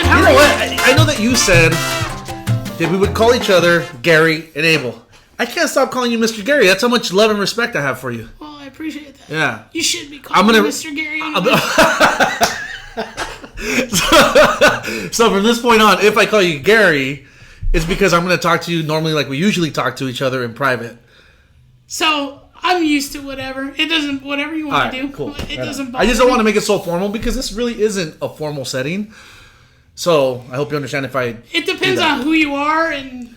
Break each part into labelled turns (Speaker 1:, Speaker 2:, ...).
Speaker 1: You know what? I know that you said that we would call each other Gary and Abel. I can't stop calling you Mr. Gary. That's how much love and respect I have for you.
Speaker 2: Well, I appreciate that.
Speaker 1: Yeah.
Speaker 2: You should be calling me Mr. Gary.
Speaker 1: So from this point on, if I call you Gary, it's because I'm going to talk to you normally like we usually talk to each other in private.
Speaker 2: So I'm used to whatever. It doesn't, whatever you want to do.
Speaker 1: Cool.
Speaker 2: It doesn't bother
Speaker 1: I just don't want to make it so formal because this really isn't a formal setting. So I hope you understand if I.
Speaker 2: It depends on who you are and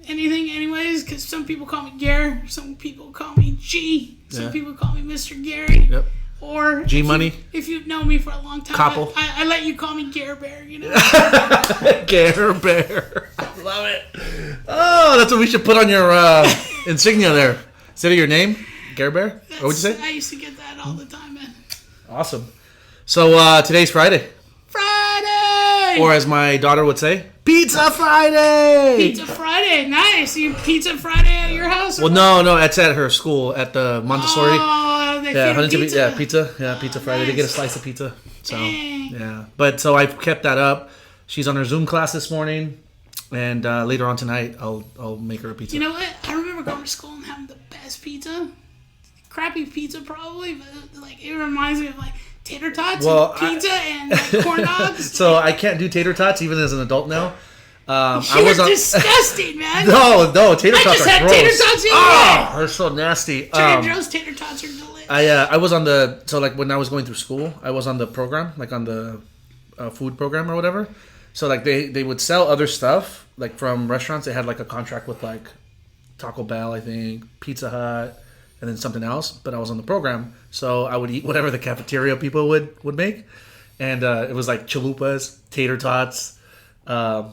Speaker 2: anything, anyways. Because some people call me Gary, some people call me G, some people call me Mr. Gary.
Speaker 1: Yep.
Speaker 2: Or
Speaker 1: G Money.
Speaker 2: If you've known me for a long time,
Speaker 1: Couple.
Speaker 2: I let you call me Gare Bear. You know.
Speaker 1: Gare Bear. I love it. Oh, that's what we should put on your insignia there. Instead of your name, Gare Bear? What would you say?
Speaker 2: I used to get that all the time, man.
Speaker 1: Awesome. So today's Friday.
Speaker 2: Friday!
Speaker 1: Or as my daughter would say, Pizza Friday!
Speaker 2: Pizza Friday, nice. You Pizza Friday at your house?
Speaker 1: Well, no, that's at her school, at the Montessori.
Speaker 2: Oh, they feed her pizza.
Speaker 1: Yeah, pizza. Yeah, Pizza Friday. Nice. They get a slice of pizza. So, yeah. But so I've kept that up. She's on her Zoom class this morning. And later on tonight, I'll make her a pizza.
Speaker 2: You know what? I remember going to school and having the best pizza. Crappy pizza, probably, but like it reminds me of like tater tots, and pizza, and like, corn dogs.
Speaker 1: So I can't do tater tots even as an adult now.
Speaker 2: You're disgusting, man.
Speaker 1: No, tater tots are gross. I just had tater tots
Speaker 2: the other day.
Speaker 1: They're so nasty.
Speaker 2: Trader Joe's tater tots are delicious.
Speaker 1: I was on the when I was going through school, I was on the program, like on the food program or whatever. So like they would sell other stuff like from restaurants. They had like a contract with like Taco Bell, I think, Pizza Hut, and then something else. But I was on the program, so I would eat whatever the cafeteria people would make, and it was like chalupas, tater tots. I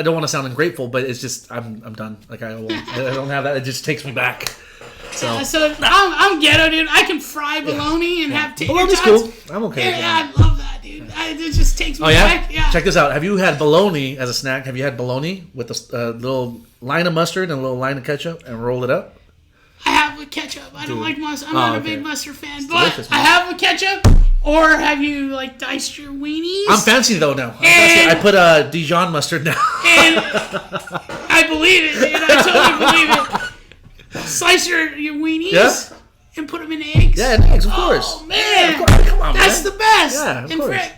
Speaker 1: don't want to sound ungrateful, but it's just I'm done. Like I don't have that. It just takes me back. So
Speaker 2: I'm ghetto, dude. I can fry bologna and have tater tots.
Speaker 1: Cool. I'm okay.
Speaker 2: Yeah, I love that, dude. It just takes me back. Yeah.
Speaker 1: Check this out. Have you had bologna as a snack? Have you had bologna with a little line of mustard and a little line of ketchup and roll it up?
Speaker 2: I have with ketchup. I don't like mustard. I'm not a big mustard fan, but I
Speaker 1: man.
Speaker 2: have with ketchup. Or have you like diced your weenies?
Speaker 1: I'm fancy though now. I put Dijon mustard now.
Speaker 2: And I believe it, dude. I totally believe it. Slice your weenies and put them in eggs.
Speaker 1: Yeah, in eggs, of course.
Speaker 2: Oh man,
Speaker 1: of course. Come on,
Speaker 2: that's the best.
Speaker 1: Yeah, of
Speaker 2: and
Speaker 1: course.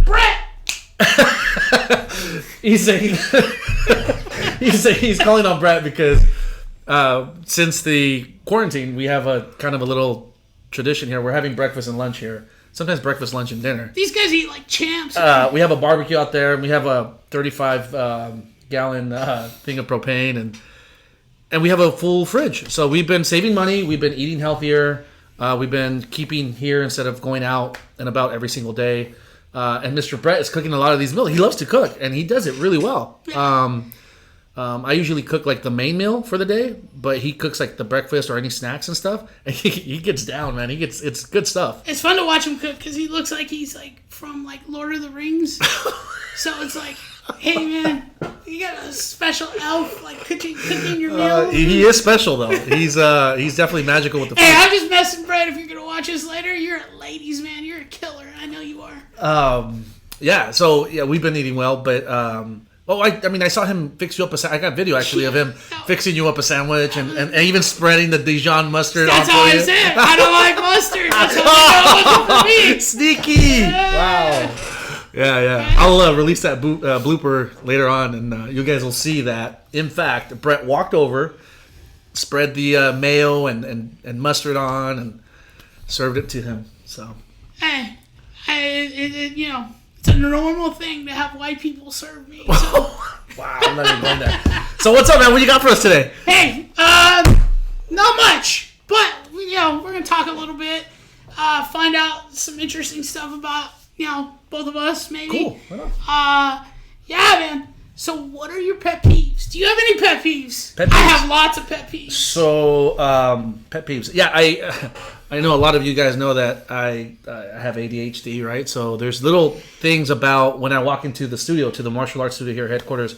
Speaker 2: Brett.
Speaker 1: he's calling on Brett because since the quarantine, we have a kind of a little tradition here. We're having breakfast and lunch here. Sometimes breakfast, lunch, and dinner.
Speaker 2: These guys eat like champs.
Speaker 1: We have a barbecue out there, and we have a 35-gallon thing of propane, and we have a full fridge. So we've been saving money. We've been eating healthier. We've been keeping here instead of going out and about every single day. And Mr. Brett is cooking a lot of these meals. He loves to cook, and he does it really well. I usually cook like the main meal for the day, but he cooks like the breakfast or any snacks and stuff. And he gets down, man. It's good stuff.
Speaker 2: It's fun to watch him cook because he looks like he's like from like Lord of the Rings. So it's like, hey man, you got a special elf like cooking your meal.
Speaker 1: He is special though. He's definitely magical with the food.
Speaker 2: Hey, I'm just messing, Brett. If you're gonna watch this later, you're a ladies man. You're a killer. I know you are.
Speaker 1: Yeah. So yeah, we've been eating well, but I saw him fix you up I got video actually of him fixing you up a sandwich and even spreading the Dijon mustard on for you.
Speaker 2: That's how I said. I don't like mustard. That's how I know for me.
Speaker 1: Sneaky. Yeah. Wow. Yeah. I'll release that blooper later on, and you guys will see that. In fact, Brett walked over, spread the mayo and mustard on, and served it to him. So.
Speaker 2: Hey, it's a normal thing to have white people serve me. So.
Speaker 1: Wow, I'm not even going there. So what's up, man? What you got for us today?
Speaker 2: Hey, not much, but we're gonna talk a little bit, find out some interesting stuff about both of us, maybe.
Speaker 1: Cool.
Speaker 2: Yeah, man. So what are your pet peeves? Do you have any pet peeves? I have lots of pet peeves.
Speaker 1: So pet peeves. Yeah, I know a lot of you guys know that I have ADHD, right? So there's little things about when I walk into the studio, to the martial arts studio here at headquarters,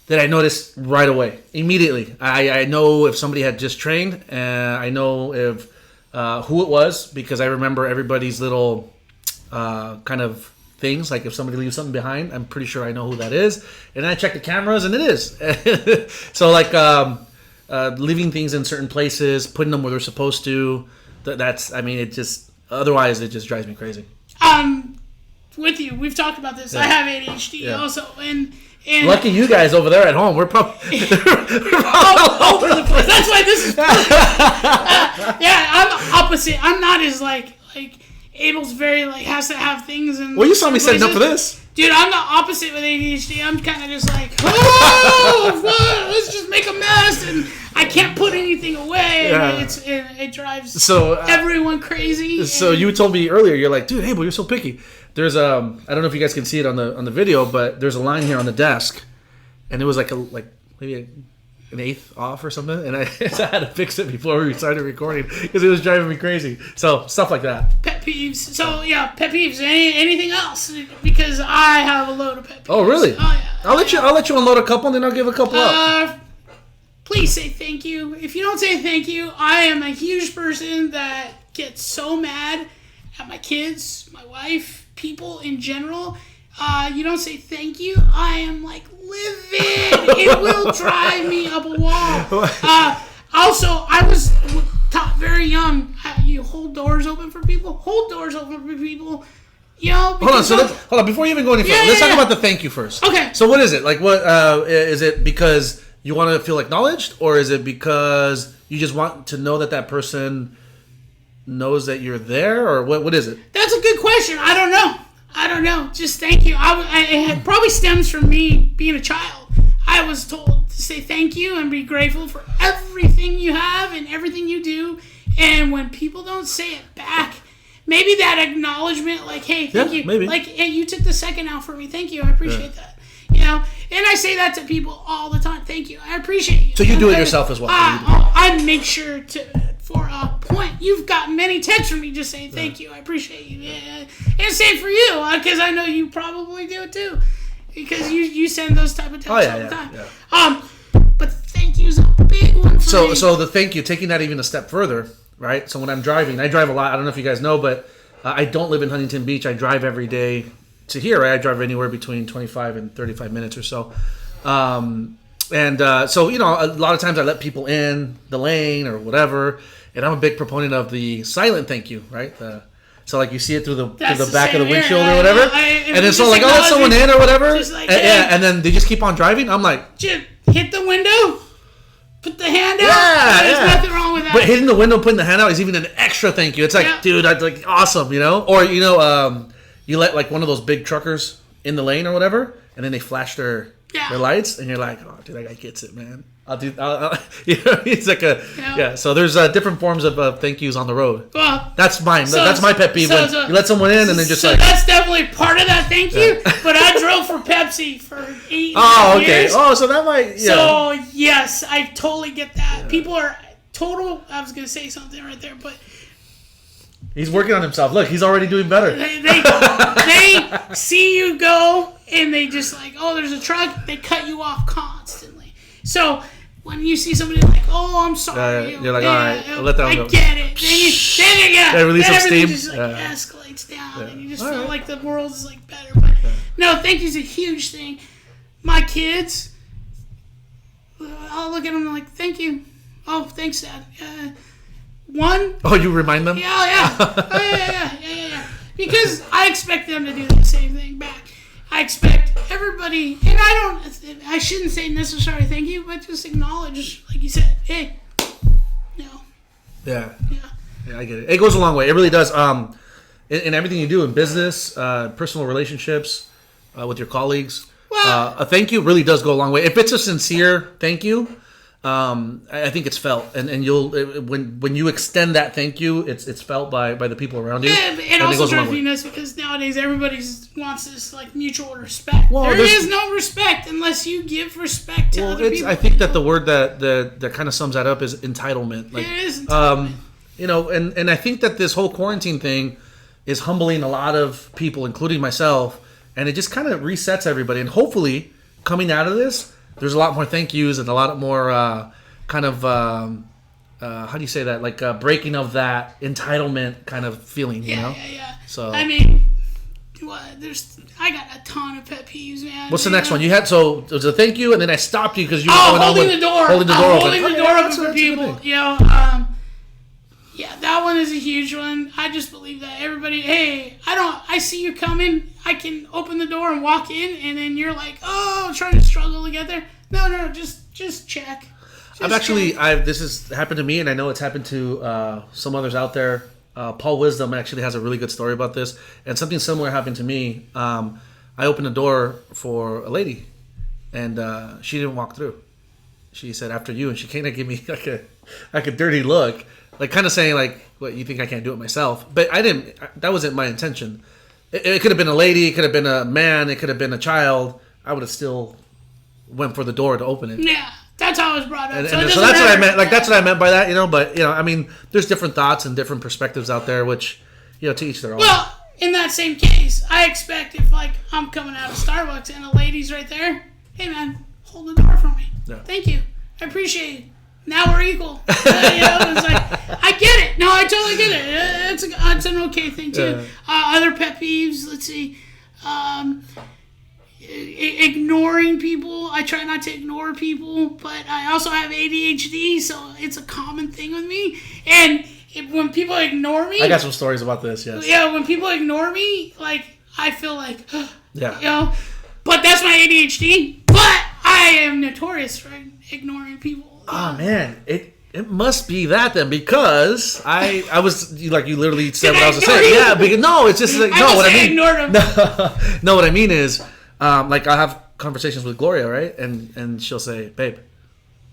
Speaker 1: that I notice right away, immediately. I know if somebody had just trained, and I know if who it was, because I remember everybody's little kind of things. Like if somebody leaves something behind, I'm pretty sure I know who that is. And I check the cameras, and it is. So like leaving things in certain places, putting them where they're supposed to. That's, I mean, it just, otherwise it just drives me crazy.
Speaker 2: With you, we've talked about this. I have ADHD also, and
Speaker 1: lucky you guys over there at home. We're probably
Speaker 2: all over the place. That's why this is. Yeah, I'm the opposite. I'm not as like Abel's very like has to have things and.
Speaker 1: Well, you saw me setting up for this.
Speaker 2: Dude, I'm the opposite with ADHD. I'm kind of just like, oh, let's just make a mess, and I can't put anything away. And it drives everyone crazy.
Speaker 1: So you told me earlier, you're like, dude, Abel, you're so picky. There's I don't know if you guys can see it on the video, but there's a line here on the desk, and it was like maybe an eighth off or something, and I had to fix it before we started recording because it was driving me crazy. So stuff like that.
Speaker 2: Pet peeves. So yeah, pet peeves. Anything else? Because I have a load of pet peeves.
Speaker 1: Oh really?
Speaker 2: Oh yeah.
Speaker 1: I'll let you unload a couple, and then I'll give a couple up.
Speaker 2: Please say thank you. If you don't say thank you, I am a huge person that gets so mad at my kids, my wife, people in general. You don't say thank you, I am like livid. It will drive me up a wall. Also, I was taught very young, you hold doors open for people. Hold doors open for people. You know,
Speaker 1: hold on. Before you even go any further, let's talk about the thank you first.
Speaker 2: Okay.
Speaker 1: So what is it? Like, what is it? Because you want to feel acknowledged, or is it because you just want to know that person knows that you're there, or what is it?
Speaker 2: That's a good question. I don't know. Just thank you. It probably stems from me being a child. I was told to say thank you and be grateful for everything you have and everything you do. And when people don't say it back, maybe that acknowledgement, like, hey, thank you.
Speaker 1: Maybe.
Speaker 2: Like, hey, you took the second out for me. Thank you. I appreciate that. You know, and I say that to people all the time. Thank you. I appreciate you.
Speaker 1: So you do it yourself as well.
Speaker 2: I make sure to. For a point, you've got many texts from me just saying thank you, I appreciate you, and same for you, because I know you probably do it too, because you send those type of texts all the time. Yeah. But thank you's a big one for me.
Speaker 1: So the thank you, taking that even a step further, right? So when I'm driving, I drive a lot. I don't know if you guys know, but I don't live in Huntington Beach. I drive every day to here. Right? I drive anywhere between 25 and 35 minutes or so. So, you know, a lot of times I let people in the lane or whatever, and I'm a big proponent of the silent thank you, right? So, like, you see it through the back of the windshield or whatever, and then so, like, let someone in or whatever, and then they just keep on driving. I'm like,
Speaker 2: hit the window, put the hand out. There's nothing wrong with that.
Speaker 1: But hitting the window, putting the hand out is even an extra thank you. It's like, dude, that's like awesome, you know? Or, you know, you let, like, one of those big truckers in the lane or whatever, and then they flash their lights, and you're like, oh, dude, that guy gets it, man. I'll you know, it's like so there's different forms of thank yous on the road. Well, that's mine. That's my pet peeve. When you let someone in and then just
Speaker 2: that's definitely part of that thank you. But I drove for Pepsi for 8 years.
Speaker 1: Oh, so that might. Yeah.
Speaker 2: So yes, I totally get that. Yeah. People are total. I was gonna say something right there, but.
Speaker 1: He's working on himself. Look, he's already doing better.
Speaker 2: They see you go, and they just like, oh, there's a truck. They cut you off constantly. So when you see somebody like, oh, I'm sorry.
Speaker 1: You're like, all right, I'll let that one go.
Speaker 2: I get it. Then
Speaker 1: release some steam.
Speaker 2: Just escalates down, and you just feel like the world's like better. But no, thank you's a huge thing. My kids, I'll look at them like, thank you. Oh, thanks, Dad. One.
Speaker 1: Oh, you remind them?
Speaker 2: Yeah. Because I expect them to do the same thing back. I expect everybody, and I shouldn't say necessarily thank you, but just acknowledge, like you said, hey, no.
Speaker 1: Yeah, I get it. It goes a long way. It really does. In everything you do in business, personal relationships, with your colleagues, a thank you really does go a long way. If it's a sincere thank you, I think it's felt, and you'll when you extend that thank you, it's felt by the people around you.
Speaker 2: Yeah, it also drives me nuts because nowadays everybody wants this like mutual respect. Well, there is no respect unless you give respect to other people.
Speaker 1: I think that the word that kind of sums that up is entitlement. Like,
Speaker 2: it is entitlement.
Speaker 1: You know, and I think that this whole quarantine thing is humbling a lot of people, including myself, and it just kind of resets everybody. And hopefully, coming out of this, there's a lot more thank yous and a lot more kind of how do you say that? Like breaking of that entitlement kind of feeling, you know?
Speaker 2: Yeah.
Speaker 1: So
Speaker 2: I mean, What? I got a ton of pet peeves, man.
Speaker 1: What's the next one? You had it was a thank you, and then I stopped you because you were
Speaker 2: holding the door.
Speaker 1: Holding the door open.
Speaker 2: Holding the door open for people. You know, yeah, that one is a huge one. I just believe that everybody, hey, I see you coming. I can open the door and walk in, and then you're like, oh, trying to struggle to get there. No, just check.
Speaker 1: This has happened to me, and I know it's happened to some others out there. Paul Wisdom actually has a really good story about this, and something similar happened to me. I opened the door for a lady, and she didn't walk through. She said, after you, and she kind of gave me like a dirty look, like kind of saying like, what, you think I can't do it myself? But I didn't. That wasn't my intention. It could have been a lady, it could have been a man, it could have been a child. I would have still went for the door to open it.
Speaker 2: Yeah. That's how it was brought up.
Speaker 1: So that's what I meant. Like, that's what I meant by that, you know. But, you know, I mean, there's different thoughts and different perspectives out there, which, you know, to each their own.
Speaker 2: Well, in that same case, I expect if, like, I'm coming out of Starbucks and a lady's right there, hey, man, hold the door for me. Yeah. Thank you. I appreciate it. Now we're equal. You know, it's like, I get it. No, I totally get it. It's an okay thing, too. Yeah. Other pet peeves, let's see. Ignoring people. I try not to ignore people, but I also have ADHD, so it's a common thing with me. And when people ignore me,
Speaker 1: I got some stories about this. Yes.
Speaker 2: Yeah, when people ignore me, like I feel like,
Speaker 1: yeah,
Speaker 2: you know. But that's my ADHD. But I am notorious for ignoring people.
Speaker 1: Oh man, it must be that then, because I was like, you literally said what I was saying. Yeah, because no, it's just like no. What I mean, ignored him. No, what I mean is. Like I have conversations with Gloria, right? And she'll say, babe.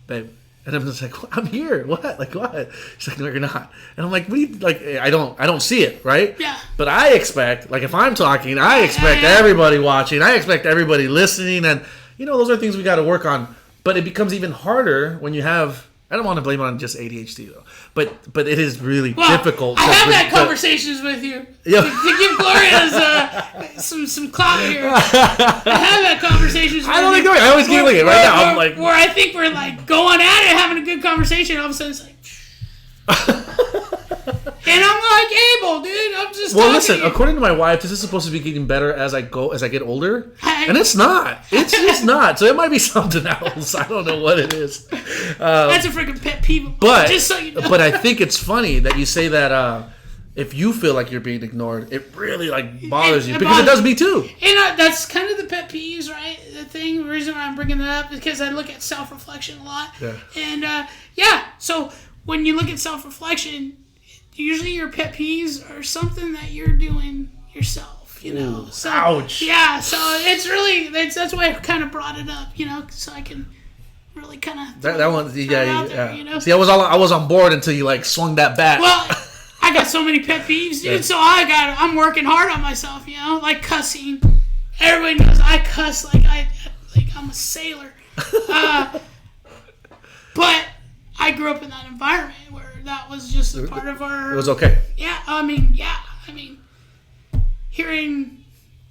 Speaker 1: And I'm just like, I'm here. What? Like what? She's like, no, you're not. And I'm like, what do you, like, I don't see it, right?
Speaker 2: Yeah.
Speaker 1: But I expect, like if I'm talking, I expect everybody watching. I expect everybody listening. And, you know, those are things we got to work on. But it becomes even harder when you have, I don't want to blame it on just ADHD though. But it is really difficult.
Speaker 2: I have had conversations with you to give Gloria some clout here. I have had conversations with you.
Speaker 1: I don't ignore it. I always keep looking right now. I'm like,
Speaker 2: where I think we're like going at it, having a good conversation. All of a sudden it's like, and I'm like, Abel, dude, I'm just.
Speaker 1: Well, listen. According to my wife, this is supposed to be getting better as I get older, and it's not. It's just not. So it might be something else. I don't know what it is.
Speaker 2: That's a freaking pet peeve.
Speaker 1: But
Speaker 2: just so you know.
Speaker 1: But I think it's funny that you say that. If you feel like you're being ignored, it really like bothers you because it does me too.
Speaker 2: And that's kind of the pet peeves, right? The reason why I'm bringing that up is because I look at self-reflection a lot.
Speaker 1: Yeah.
Speaker 2: And so when you look at self-reflection, usually your pet peeves are something that you're doing yourself, you know.
Speaker 1: Ooh, so, ouch.
Speaker 2: Yeah, so it's really that's why I kind of brought it up, you know, so I can really kind of
Speaker 1: that one. Yeah.
Speaker 2: There, you know?
Speaker 1: See, I was on board until you like swung that bat.
Speaker 2: Well, I got so many pet peeves, dude. Yeah. So I'm working hard on myself, you know, like cussing. Everybody knows I cuss like I'm a sailor. But I grew up in that environment where that was just a part of our.
Speaker 1: It was okay.
Speaker 2: Yeah, I mean, hearing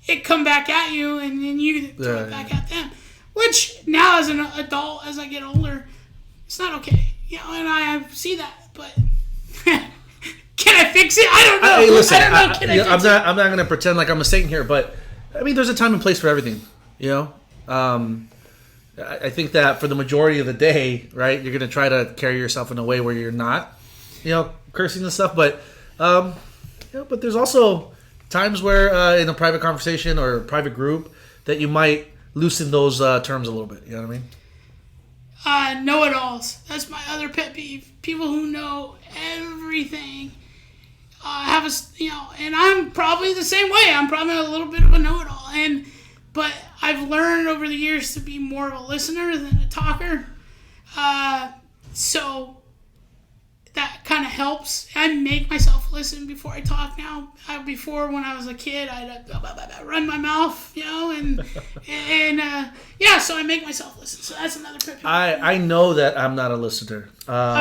Speaker 2: it come back at you and then you throw it back at them, which now as an adult, as I get older, it's not okay. You know, and I see that, but. Can I fix it? I don't know.
Speaker 1: Hey, listen,
Speaker 2: I don't know. Can I fix it?
Speaker 1: I'm not going to pretend like I'm a saint here, but I mean, there's a time and place for everything. You know, I think that for the majority of the day, right, you're going to try to carry yourself in a way where you're not, you know, cursing and stuff. But, but there's also times where in a private conversation or a private group that you might loosen those terms a little bit. You know what I mean?
Speaker 2: Know-it-alls. That's my other pet peeve. People who know everything. And I'm probably the same way. I'm probably a little bit of a know-it-all, but I've learned over the years to be more of a listener than a talker. So that kind of helps. I make myself listen before I talk now. Before, when I was a kid, I'd run my mouth, you know, so I make myself listen. So that's another pet peeve.
Speaker 1: I know that I'm not a listener.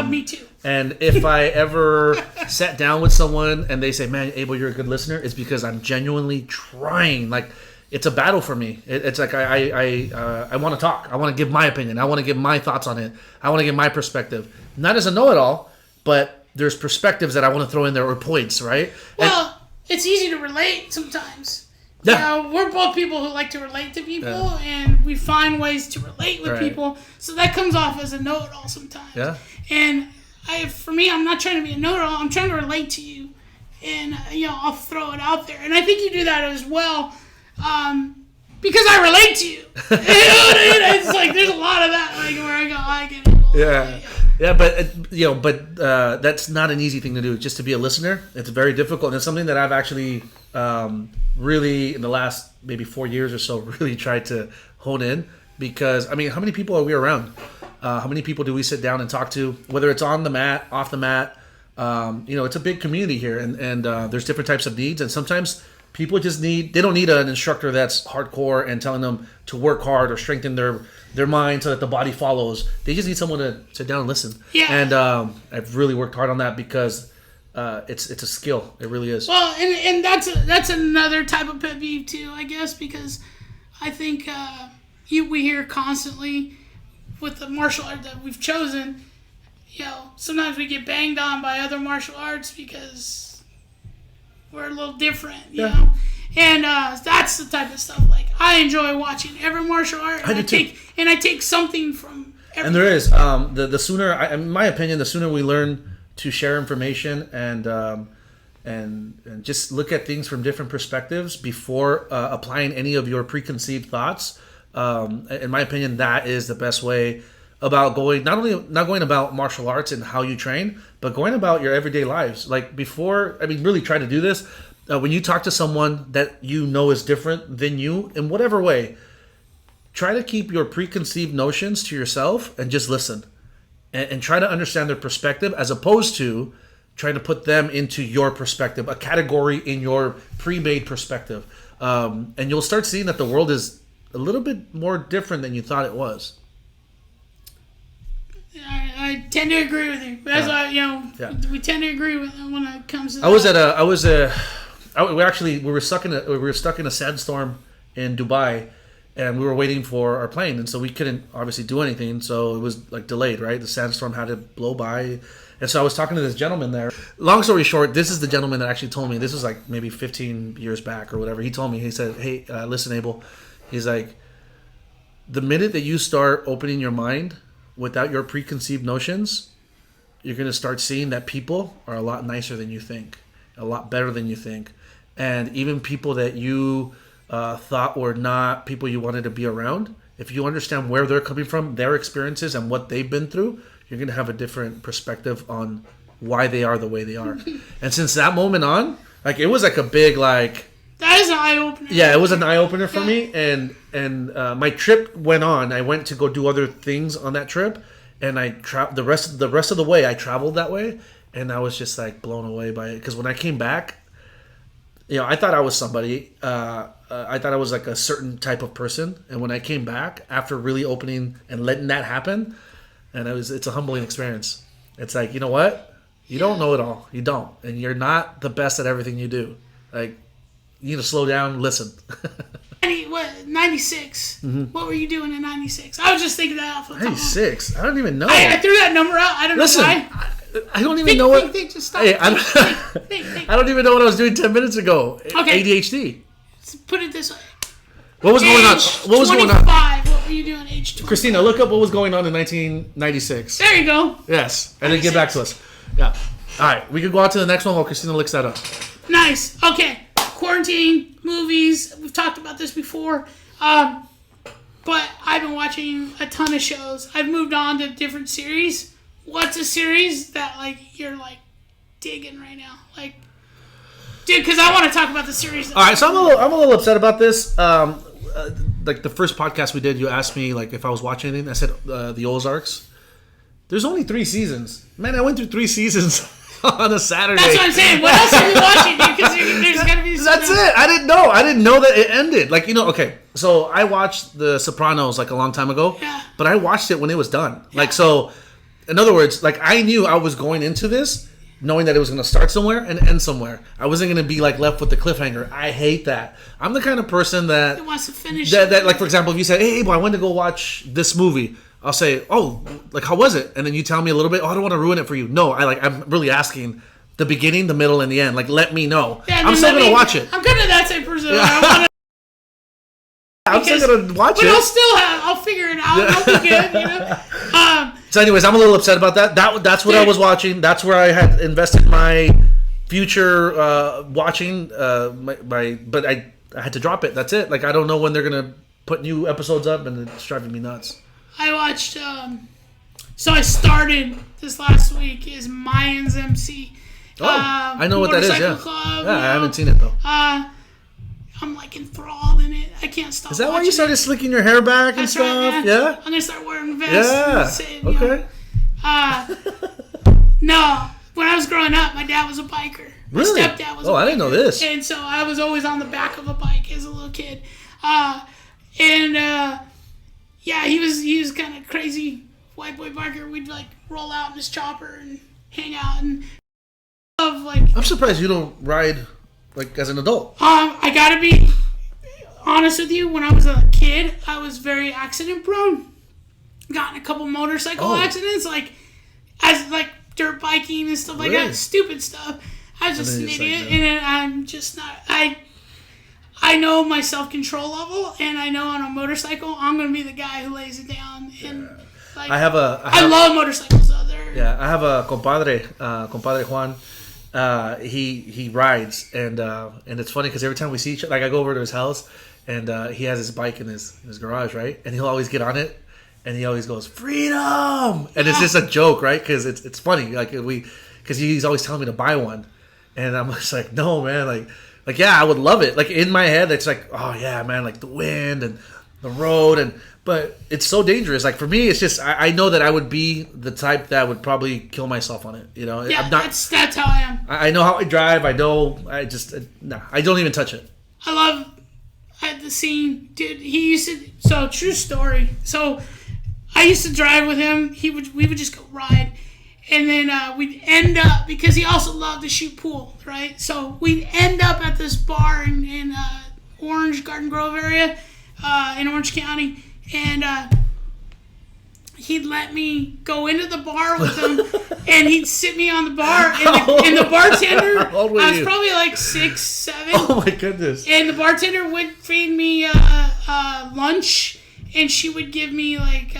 Speaker 2: Me too.
Speaker 1: And if I ever sat down with someone and they say, man, Abel, you're a good listener, it's because I'm genuinely trying. Like, it's a battle for me. It's like I want to talk. I want to give my opinion. I want to give my thoughts on it. I want to give my perspective. Not as a know-it-all, but there's perspectives that I want to throw in there or points, right?
Speaker 2: Well, it's easy to relate sometimes.
Speaker 1: Yeah.
Speaker 2: You know, we're both people who like to relate to people, and we find ways to relate with people. So that comes off as a know-it-all sometimes.
Speaker 1: Yeah.
Speaker 2: And for me, I'm not trying to be a know-it-all. I'm trying to relate to you, and I'll throw it out there. And I think you do that as well, because I relate to you. It's like there's a lot of that, like where I go, I get it.
Speaker 1: Yeah. Yeah, but that's not an easy thing to do. Just to be a listener, it's very difficult, and it's something that I've actually really in the last maybe 4 years or so really tried to hone in. Because I mean, how many people are we around? How many people do we sit down and talk to? Whether it's on the mat, off the mat, it's a big community here, and there's different types of needs, and sometimes people just they don't need an instructor that's hardcore and telling them to work hard or strengthen their mind so that the body follows. They just need someone to sit down and listen.
Speaker 2: Yeah.
Speaker 1: And I've really worked hard on that because it's a skill. It really is.
Speaker 2: Well, and that's another type of pet peeve too, I guess, because I think we hear constantly with the martial art that we've chosen, sometimes we get banged on by other martial arts because we're a little different, you know? And that's the type of stuff, like, I enjoy watching every martial art, and I take something from every.
Speaker 1: And there is, the sooner, in my opinion, the sooner we learn to share information and just look at things from different perspectives before applying any of your preconceived thoughts. In my opinion, that is the best way about going, not going about martial arts and how you train, but going about your everyday lives. Like really try to do this. When you talk to someone that you know is different than you in whatever way, try to keep your preconceived notions to yourself and just listen and try to understand their perspective as opposed to trying to put them into your perspective, a category in your pre-made perspective. And you'll start seeing that the world is a little bit more different than you thought it was.
Speaker 2: I tend to agree with you. That's why, we tend to agree with when it comes to that. We were stuck in a sandstorm in Dubai, and we were waiting for our plane, and so we couldn't obviously do anything, so it was like delayed, right? The sandstorm had to blow by. And so I was talking to this gentleman there. Long story short, this is the gentleman that actually told me, this was like maybe 15 years back or whatever. He told me, he said, hey, listen, Abel. He's like, the minute that you start opening your mind without your preconceived notions, you're going to start seeing that people are a lot nicer than you think, a lot better than you think. And even people that you thought were not people you wanted to be around, if you understand where they're coming from, their experiences and what they've been through, you're going to have a different perspective on why they are the way they are. And since that moment on, like, it was like a big, like... That is an eye-opener.
Speaker 1: Yeah, it was an eye-opener for me. And my trip went on. I went to go do other things on that trip. And the rest of the way, I traveled that way. And I was just, like, blown away by it. Because when I came back, I thought I was somebody. I thought I was, like, a certain type of person. And when I came back, after really opening and letting that happen... And it's a humbling experience. It's like, you know what? You don't know it all. You don't. And you're not the best at everything you do. Like, you need to slow down, listen.
Speaker 2: 96. Mm-hmm. What were you doing in 96? I was just thinking that off the top.
Speaker 1: 96? I don't even know.
Speaker 2: I threw that number out. I don't know why.
Speaker 1: I don't even know what...
Speaker 2: Think, just stop.
Speaker 1: Hey, I don't even know what I was doing 10 minutes ago.
Speaker 2: Okay.
Speaker 1: ADHD.
Speaker 2: Let's put it this way.
Speaker 1: What was going on? What was going on?
Speaker 2: What were you doing age 25?
Speaker 1: Christina, look up what was going on in 1996.
Speaker 2: There you go.
Speaker 1: Yes. And then get back to us. Yeah. All right. We could go on to the next one while Christina looks that up.
Speaker 2: Nice. Okay. Quarantine, movies. We've talked about this before. But I've been watching a ton of shows. I've moved on to different series. What's a series that, like, you're, like, digging right now? Like, dude, because I want to talk about the series.
Speaker 1: All right. So I'm a little upset about this. Like the first podcast we did, you asked me like if I was watching anything. I said the Ozarks. There's only 3 seasons. Man, I went through 3 seasons on a Saturday.
Speaker 2: That's what I'm saying. What else are you watching, dude? Because there's got to be...
Speaker 1: That's it. I didn't know. I didn't know that it ended. Like, okay. So I watched The Sopranos like a long time ago.
Speaker 2: Yeah.
Speaker 1: But I watched it when it was done. Yeah. Like, so, in other words, like I knew I was going into this knowing that it was going to start somewhere and end somewhere. I wasn't going to be like left with the cliffhanger. I hate that. I'm the kind of person that
Speaker 2: wants to finish
Speaker 1: that like, for example, if you say, hey, Abel, I went to go watch this movie, I'll say, oh, like, how was it? And then you tell me a little bit. Oh, I don't want to ruin it for you. No, I'm really asking the beginning, the middle, and the end. Like, let me know. Yeah, I'm still going to watch it.
Speaker 2: I'm kind of that same person. I want
Speaker 1: I'm still gonna watch it.
Speaker 2: But I'll figure it out. I'll be good, you know.
Speaker 1: So, anyways, I'm a little upset about that. That's what I was watching. That's where I had invested my future watching. But I had to drop it. That's it. Like, I don't know when they're gonna put new episodes up, and it's driving me nuts.
Speaker 2: I watched. So I started this last week is Mayans MC.
Speaker 1: Oh, I know what that is. Yeah,
Speaker 2: Club,
Speaker 1: I haven't seen it though.
Speaker 2: I'm like enthralled in it. I can't stop.
Speaker 1: Is that why you started slicking your hair back and stuff?
Speaker 2: Right, yeah. I'm gonna start wearing vests.
Speaker 1: Yeah. Okay.
Speaker 2: No, when I was growing up, my dad was a biker.
Speaker 1: Really?
Speaker 2: My stepdad was a biker.
Speaker 1: I didn't know this.
Speaker 2: And so I was always on the back of a bike as a little kid. Yeah, he was kind of crazy white boy biker. We'd like roll out in his chopper and hang out and
Speaker 1: I'm surprised you don't ride like as an adult.
Speaker 2: I gotta be honest with you. When I was a kid, I was very accident prone. Got in a couple motorcycle accidents, like dirt biking and stuff like that. Stupid stuff. I was just an idiot, and I'm just not. I know my self-control level, and I know on a motorcycle, I'm gonna be the guy who lays it down. And I love motorcycles out there.
Speaker 1: Yeah, I have a compadre Juan. He rides, and it's funny because every time we see each other, like I go over to his house, and he has his bike in his garage, right? And he'll always get on it, and he always goes freedom, and it's just a joke, right? Because it's funny, like because he's always telling me to buy one, and I'm just like, no, man, like yeah, I would love it. Like in my head, it's like, oh yeah, man, like the wind and the road, but it's so dangerous. Like for me, it's just I know that I would be the type that would probably kill myself on it. You know,
Speaker 2: yeah,
Speaker 1: I'm not,
Speaker 2: that's how I am.
Speaker 1: I know how I drive. I know. I just I don't even touch it.
Speaker 2: I love the scene, dude. He used to. So true story. So I used to drive with him. We would just go ride. And then we'd end up, because he also loved to shoot pool, right? So we'd end up at this bar in Orange, Garden Grove area in Orange County. And he'd let me go into the bar with him, and he'd sit me on the bar. And the bartender, I was probably like 6, 7.
Speaker 1: Oh my goodness.
Speaker 2: And the bartender would feed me lunch, and she would give me like,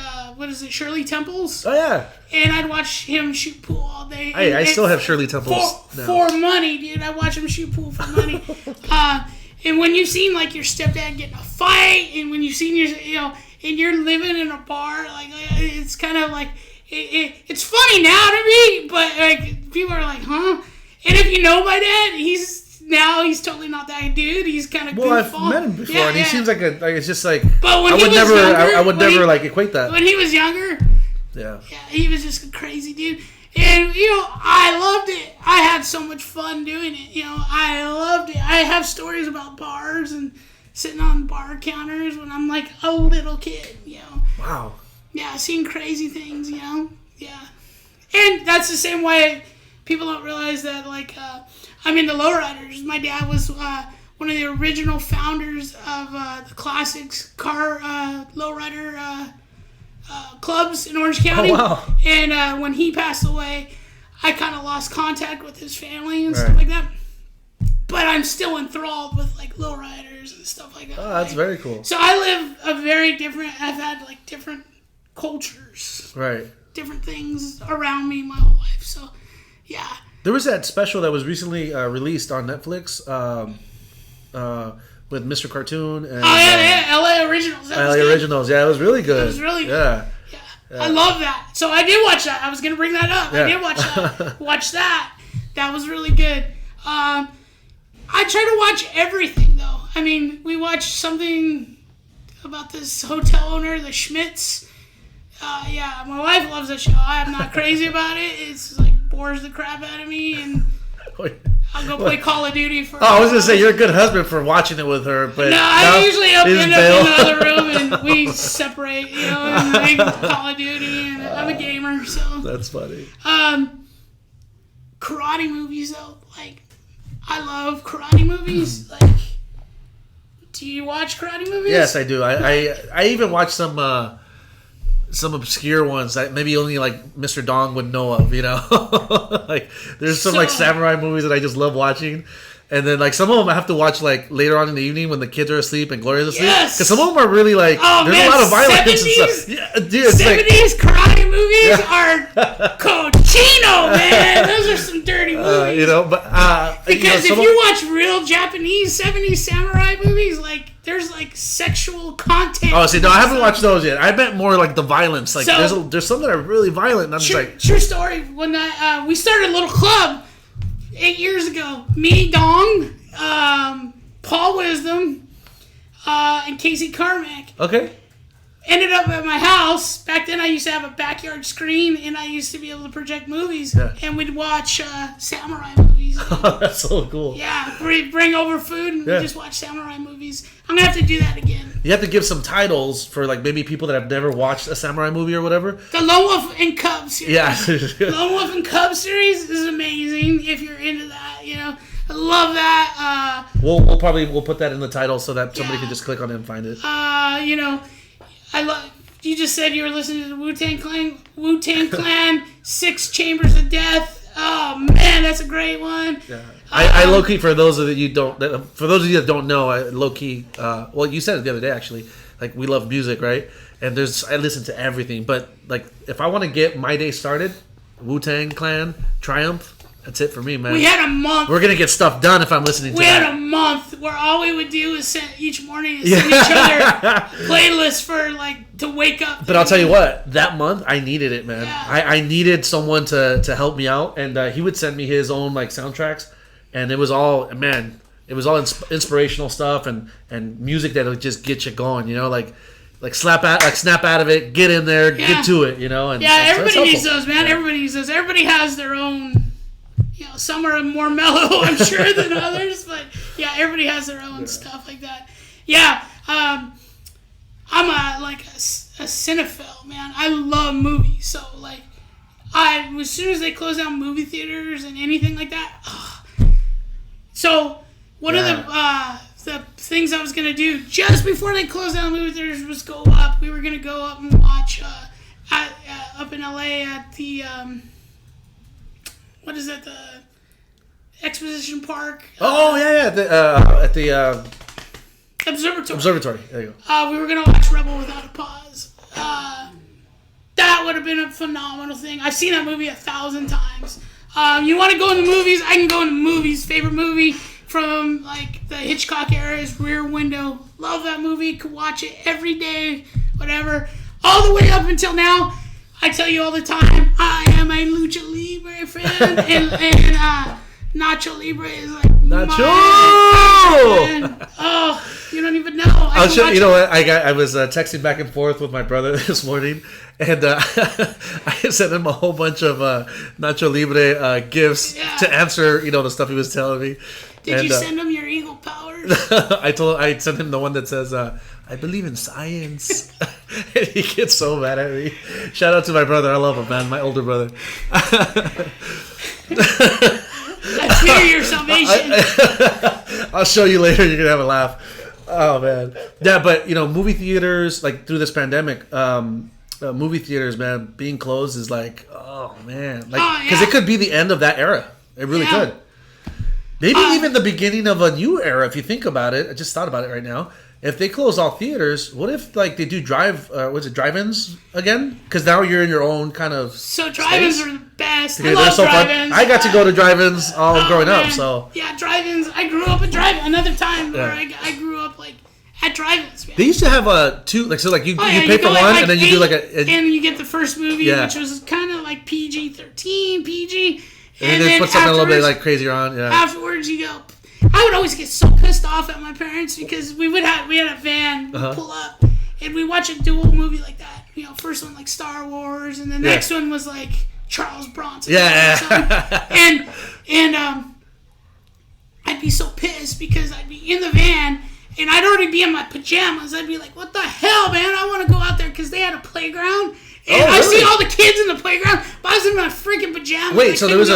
Speaker 2: Shirley Temples?
Speaker 1: Oh yeah.
Speaker 2: And I'd watch him shoot pool all day.
Speaker 1: Hey, I still have Shirley Temples
Speaker 2: for money, dude. I watch him shoot pool for money. And when you've seen like your stepdad get in a fight, and when you've seen and you're living in a bar, like it's kind of like it's funny now to me, but like people are like, huh? And if you know my dad, he's totally not that dude. He's kind of goofball.
Speaker 1: I've met him before, and he seems like it's just like.
Speaker 2: But when
Speaker 1: I would never like equate that.
Speaker 2: When he was younger.
Speaker 1: Yeah,
Speaker 2: he was just a crazy dude. And, I loved it. I had so much fun doing it. I loved it. I have stories about bars and sitting on bar counters when I'm like a little kid,
Speaker 1: Wow.
Speaker 2: Yeah, seeing crazy things, Yeah. And that's the same way people don't realize that, like, I'm into lowriders. My dad was one of the original founders of the classics car lowrider clubs in Orange County.
Speaker 1: Oh, wow.
Speaker 2: And when he passed away, I kind of lost contact with his family and stuff like that. But I'm still enthralled with like lowriders and stuff like that.
Speaker 1: Oh, that's very cool.
Speaker 2: So I live a very different. I've had like different cultures,
Speaker 1: right?
Speaker 2: Different things around me my whole life. So, yeah. There
Speaker 1: was that special that was recently released on Netflix. With Mr. Cartoon and
Speaker 2: LA Originals.
Speaker 1: LA Originals, yeah, it was really good.
Speaker 2: It was really
Speaker 1: good.
Speaker 2: Yeah. I love that. So I did watch that. I was gonna bring that up. Yeah. I did watch that. Watch that. That was really good. I try to watch everything though. I mean, we watched something about this hotel owner, the Schmitz. Yeah, my wife loves that show. I'm not crazy about it. It's like bores the crap out of me, and I'll go play Call of Duty for.
Speaker 1: Oh, I was gonna say you're a good husband for watching it with her, but
Speaker 2: I usually end up in another room and we separate, and play Call of Duty, and I'm a gamer, so.
Speaker 1: That's funny.
Speaker 2: Karate movies though, like I love karate movies. Like, do you watch karate movies?
Speaker 1: Yes, I do. I even watch some obscure ones that maybe only like Mr. Dong would know of, Like there's some like samurai movies that I just love watching. And then like some of them I have to watch like later on in the evening when the kids are asleep and Gloria's asleep.
Speaker 2: Yes.
Speaker 1: Because some of them are really like there's a lot of violence and stuff. Yeah, dude.
Speaker 2: 70s karate movies are cochino, man. Those are some dirty movies.
Speaker 1: You know, but
Speaker 2: because if you watch real Japanese 70s samurai movies, like there's like sexual content.
Speaker 1: Oh, see, no, I haven't watched those yet. I meant more like the violence. Like there's some that are really violent. And I'm just like,
Speaker 2: true story. When we started a little club 8 years ago, me, Dong, Paul Wisdom, and Casey Carmack.
Speaker 1: Okay.
Speaker 2: Ended up at my house. Back then, I used to have a backyard screen, and I used to be able to project movies. Yeah. And we'd watch samurai movies.
Speaker 1: Oh, that's so cool.
Speaker 2: Yeah, bring over food and we just watch samurai movies. I'm gonna have to do that again.
Speaker 1: You have to give some titles for like maybe people that have never watched a samurai movie or whatever.
Speaker 2: The Lone Wolf and Cub series.
Speaker 1: Yeah.
Speaker 2: Lone Wolf and Cub series is amazing if you're into that. You know, I love that.
Speaker 1: We'll put that in the title so that somebody can just click on it and find it.
Speaker 2: You know, I love. You just said you were listening to the Wu-Tang Clan, 6 Chambers of Death. Oh man, that's a great one. Yeah.
Speaker 1: I low key for those of you that don't know, I low key. Well, you said it the other day actually. Like we love music, right? And I listen to everything. But like, if I want to get my day started, Wu-Tang Clan, Triumph. That's it for me, man.
Speaker 2: We had a month.
Speaker 1: We're gonna get stuff done if I'm listening to that.
Speaker 2: We had a month where all we would do is send each morning is send each other playlists for like to wake up.
Speaker 1: But I'll tell you what, that month I needed it, man.
Speaker 2: Yeah.
Speaker 1: I needed someone to help me out, and he would send me his own like soundtracks, and it was all inspirational stuff and music that would just get you going, you know, like snap out of it, get in there, get to it, you know. And
Speaker 2: everybody needs those, man. Yeah. Everybody needs those. Everybody has their own. You know, some are more mellow, I'm sure, than others, but yeah, everybody has their own stuff like that. Yeah, I'm a cinephile, man. I love movies, so like, as soon as they close down movie theaters and anything like that, so one of the things I was gonna do just before they closed down movie theaters was go up. We were gonna go up and watch up in LA at the. What is that? The Exposition Park.
Speaker 1: At the Observatory. There you
Speaker 2: go. We were gonna watch Rebel Without a Pause. That would have been a phenomenal thing. I've seen that movie 1,000 times. You want to go in the movies? I can go in the movies. Favorite movie from like the Hitchcock era is Rear Window. Love that movie. Could watch it every day. Whatever. All the way up until now. I tell you all the time, I am a Lucha Libre fan, and Nacho Libre is like
Speaker 1: Nacho.
Speaker 2: Oh, you don't even know.
Speaker 1: I'll show you know what I was texting back and forth with my brother this morning, and I sent him a whole bunch of Nacho Libre gifts to answer the stuff he was telling me.
Speaker 2: Did you send him your eagle powers?
Speaker 1: I sent him the one that says I believe in science. And he gets so mad at me. Shout out to my brother. I love him, man. My older brother.
Speaker 2: I fear your salvation.
Speaker 1: I'll show you later. You're going to have a laugh. Oh, man. Yeah, but, movie theaters, like, through this pandemic, movie theaters, man, being closed is like, oh, man. Like, because it could be the end of that era. It really could. Maybe even the beginning of a new era, if you think about it. I just thought about it right now. If they close all theaters, what if like they do drive-ins again? Because now you're in your own kind of
Speaker 2: drive-ins are the best. I love drive-ins.
Speaker 1: I got to go to drive-ins growing up, so
Speaker 2: yeah, drive-ins. I grew up at drive-in. Another time where I grew up like at drive-ins. Man.
Speaker 1: They used to have two you pay for one and then you do like
Speaker 2: and you get the first movie, which was kind of like PG-13, PG,
Speaker 1: and then put something a little bit like crazier on. Yeah.
Speaker 2: Afterwards, you go. I would always get so pissed off at my parents because we had a van pull up and we watch a dual movie like that. First one like Star Wars and the next one was like Charles Bronson.
Speaker 1: Yeah.
Speaker 2: And I'd be so pissed because I'd be in the van and I'd already be in my pajamas. I'd be like, what the hell, man? I want to go out there because they had a playground. And I see all the kids in the playground, but I was in my freaking pajamas.
Speaker 1: Wait, so there was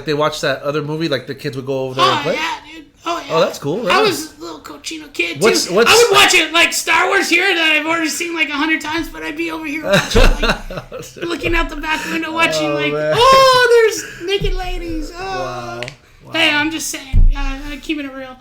Speaker 1: they watched that other movie, like the kids would go over there and play?
Speaker 2: Yeah, dude. Oh, yeah.
Speaker 1: Oh, that's cool. Right?
Speaker 2: I was a little cochino kid, too. I would watch it, like Star Wars here that I've already seen like 100 times, but I'd be over here watching, like, looking out the back window, watching, there's naked ladies. Oh. Hey, I'm just saying. I'm keeping it real.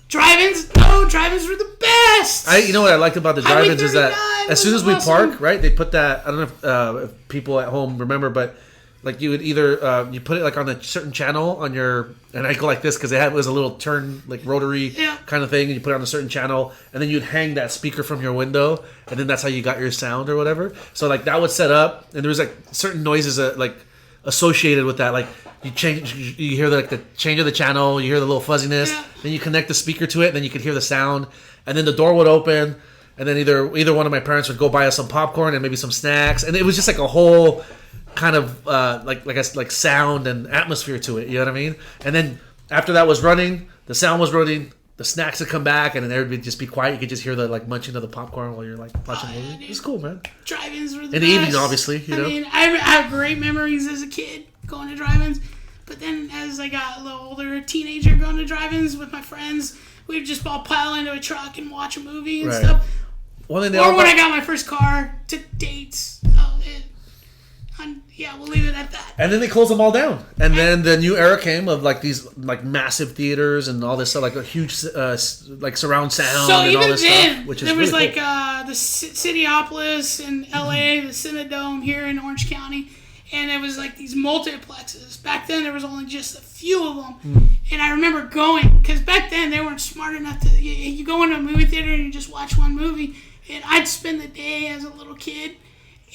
Speaker 2: Drive-ins? No, drive-ins were the best.
Speaker 1: You know what I liked about the drive-ins is that as soon as we
Speaker 2: awesome.
Speaker 1: park, right, they put that. I don't know if people at home remember, but like you would either you put it like on a certain channel on your, and I go like this because it was a little turn like rotary kind of thing, and you put it on a certain channel, and then you'd hang that speaker from your window, and then that's how you got your sound or whatever. So like that would set up, and there was like certain noises that like associated with that, like you hear the change of the channel, you hear the little fuzziness, then you connect the speaker to it, and then you could hear the sound, and then the door would open, and then either one of my parents would go buy us some popcorn and maybe some snacks, and it was just like a whole kind of like sound and atmosphere to it, you know what I mean? And then after that was running, the sound was running, the snacks would come back, and then there would just be quiet. You could just hear the like munching of the popcorn while you're like watching a movie. It was cool, man.
Speaker 2: Drive-ins were the best.
Speaker 1: In the evening, obviously, you know.
Speaker 2: I mean, I have great memories as a kid going to drive-ins, but then as I got a little older, a teenager going to drive-ins with my friends, we'd just all pile into a truck and watch a movie and stuff. Well, then or when I got my first car, took dates. Yeah, we'll leave it at that.
Speaker 1: And then they closed them all down. And then the new era came of like these like massive theaters and all this stuff, like a huge like surround sound and all this stuff. Which is
Speaker 2: there was
Speaker 1: really
Speaker 2: like
Speaker 1: cool.
Speaker 2: The Cityopolis in LA, the Cinedome here in Orange County, and it was like these multiplexes. Back then there was only just a few of them. And I remember going, because back then they weren't smart enough to, you go into a movie theater and you just watch one movie. And I'd spend the day as a little kid,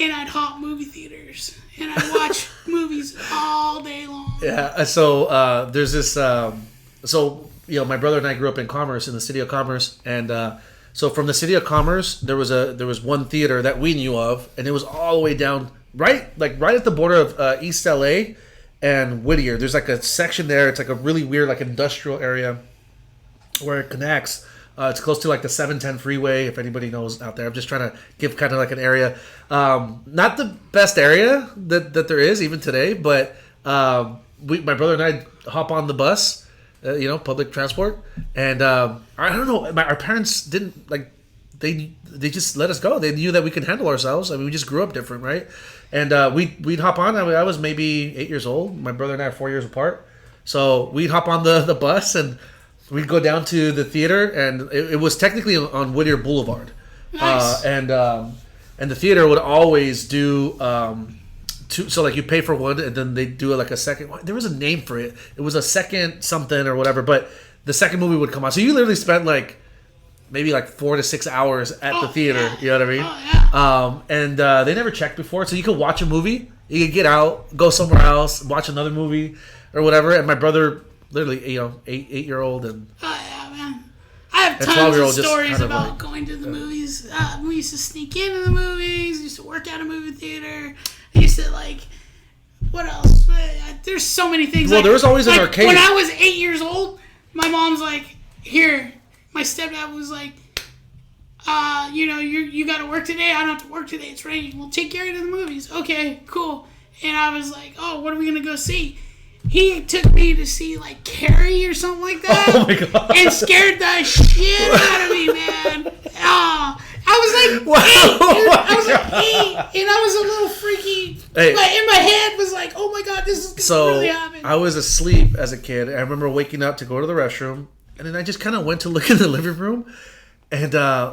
Speaker 2: and I'd hop movie theaters, and I'd watch movies all day long. Yeah,
Speaker 1: so there's this, so, you know, my brother and I grew up in Commerce, in the city of Commerce, and so from the city of Commerce, there was one theater that we knew of, and it was all the way down, right at the border of East LA and Whittier. There's like a section there, it's like a really weird like industrial area where it connects. It's close to like the 710 freeway, if anybody knows out there. I'm just trying to give kind of like an area. Not the best area that there is even today, but my brother and I hop on the bus, public transport. And I don't know, our parents didn't like, they just let us go. They knew that we could handle ourselves. I mean, we just grew up different, right? And we'd hop on. I was maybe 8 years old. My brother and I are 4 years apart. So we'd hop on the bus and we'd go down to the theater, and it was technically on Whittier Boulevard.
Speaker 2: Nice.
Speaker 1: And the theater would always do so like you pay for one, and then they do like a second. There was a name for it. It was a second something or whatever, but the second movie would come on. So you literally spent like maybe like 4 to 6 hours at the theater.
Speaker 2: Yeah.
Speaker 1: You know what I mean?
Speaker 2: Oh, yeah.
Speaker 1: And they never checked before, so you could watch a movie, you could get out, go somewhere else, watch another movie or whatever. And my brother, literally, 8-year-old and
Speaker 2: yeah, man. I have tons of stories about
Speaker 1: like,
Speaker 2: going to the movies. We used to sneak into the movies. Used to work at a movie theater. I used to what else? There's so many things.
Speaker 1: Well, there was always an arcade.
Speaker 2: When I was 8 years old, my mom's like, "Here." My stepdad was like, you got to work today. I don't have to work today. It's raining. We'll take care of the movies. Okay, cool. And I was like, oh, what are we gonna go see? He took me to see Carrie or something like that.
Speaker 1: Oh my god!
Speaker 2: And scared the shit out of me, man. Oh, I was like
Speaker 1: wow.
Speaker 2: 8. Dude. I was like 8, and I was a little freaky.
Speaker 1: Hey.
Speaker 2: In my head was like, oh my god, this is gonna really happen.
Speaker 1: I was asleep as a kid. I remember waking up to go to the restroom, and then I just kind of went to look in the living room, and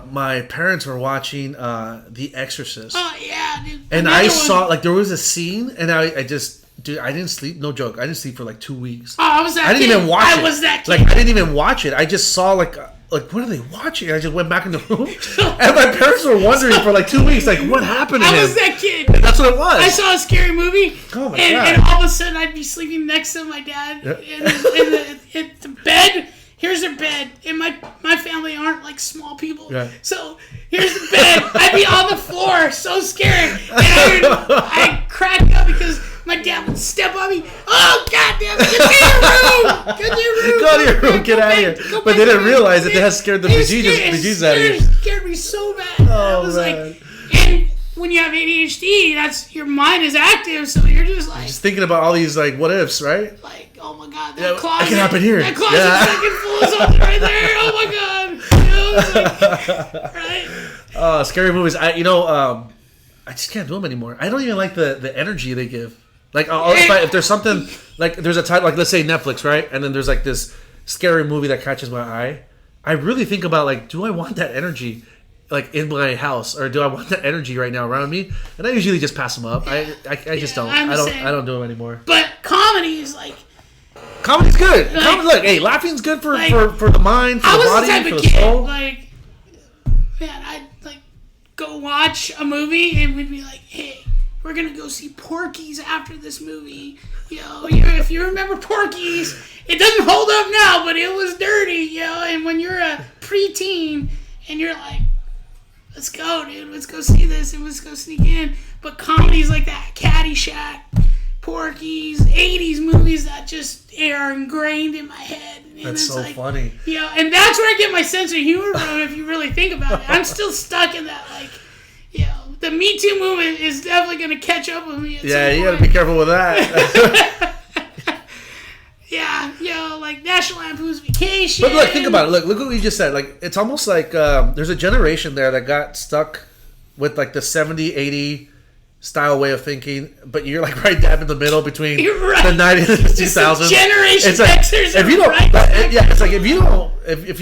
Speaker 1: my parents were watching The Exorcist.
Speaker 2: Oh yeah, dude.
Speaker 1: And I saw there was a scene, and I just. Dude, I didn't sleep. No joke. I didn't sleep for 2 weeks.
Speaker 2: Oh, I was that kid.
Speaker 1: I didn't even watch it.
Speaker 2: I was that kid.
Speaker 1: I didn't even watch it. I just saw what are they watching? I just went back in the room, and my parents were wondering for 2 weeks, what happened to him?
Speaker 2: I was that kid.
Speaker 1: That's what it was.
Speaker 2: I saw a scary movie.
Speaker 1: Oh my god!
Speaker 2: And all of a sudden, I'd be sleeping next to my dad in the bed. Here's their bed, and my family aren't small people.
Speaker 1: Yeah.
Speaker 2: So here's the bed. I'd be on the floor, so scared, and I'd crack up because my dad would step on me. Oh goddamn! Get to your room! Get to your room!
Speaker 1: Go to your room! Get out of here! But they didn't realize that they had scared the bejesus out of you.
Speaker 2: It scared me so bad.
Speaker 1: Oh,
Speaker 2: I was
Speaker 1: man.
Speaker 2: and when you have ADHD, that's your mind is active, so you're just
Speaker 1: thinking about all these what ifs, right?
Speaker 2: Oh my god, that closet!
Speaker 1: It can happen here.
Speaker 2: That closet's fucking full of something right there. Oh my god! Right?
Speaker 1: Scary movies. I just can't do them anymore. I don't even like the energy they give. Like, if there's something, like, there's a title, like, let's say Netflix, right? And then there's, like, this scary movie that catches my eye. I really think about, like, do I want that energy, like, in my house? Or do I want that energy right now around me? And I usually just pass them up. I just don't. I don't do them anymore.
Speaker 2: But comedy is, like...
Speaker 1: Comedy's good. Like, look, hey, laughing's good for the mind, for the body, for the soul.
Speaker 2: Like, man, I'd, like, go watch a movie and we'd be like, hey... We're going to go see Porky's after this movie. If you remember Porky's, it doesn't hold up now, but it was dirty, And when you're a preteen and you're like, let's go, dude. Let's go see this and let's go sneak in. But comedies like that, Caddyshack, Porky's, 80s movies that just are ingrained in my head. And
Speaker 1: that's so funny.
Speaker 2: And that's where I get my sense of humor from if you really think about it. I'm still stuck in that, like, the Me Too movement is definitely going to catch up with me at some point.
Speaker 1: You got to be careful with that.
Speaker 2: Like National Lampoon's Vacation.
Speaker 1: But look, think about it. Look what we just said. Like, it's almost like there's a generation there that got stuck with, like, the 70, 80 style way of thinking, but you're, like, right dab in the middle between the 90s and the 2000s.
Speaker 2: Generation Xers.
Speaker 1: If you don't, it's like if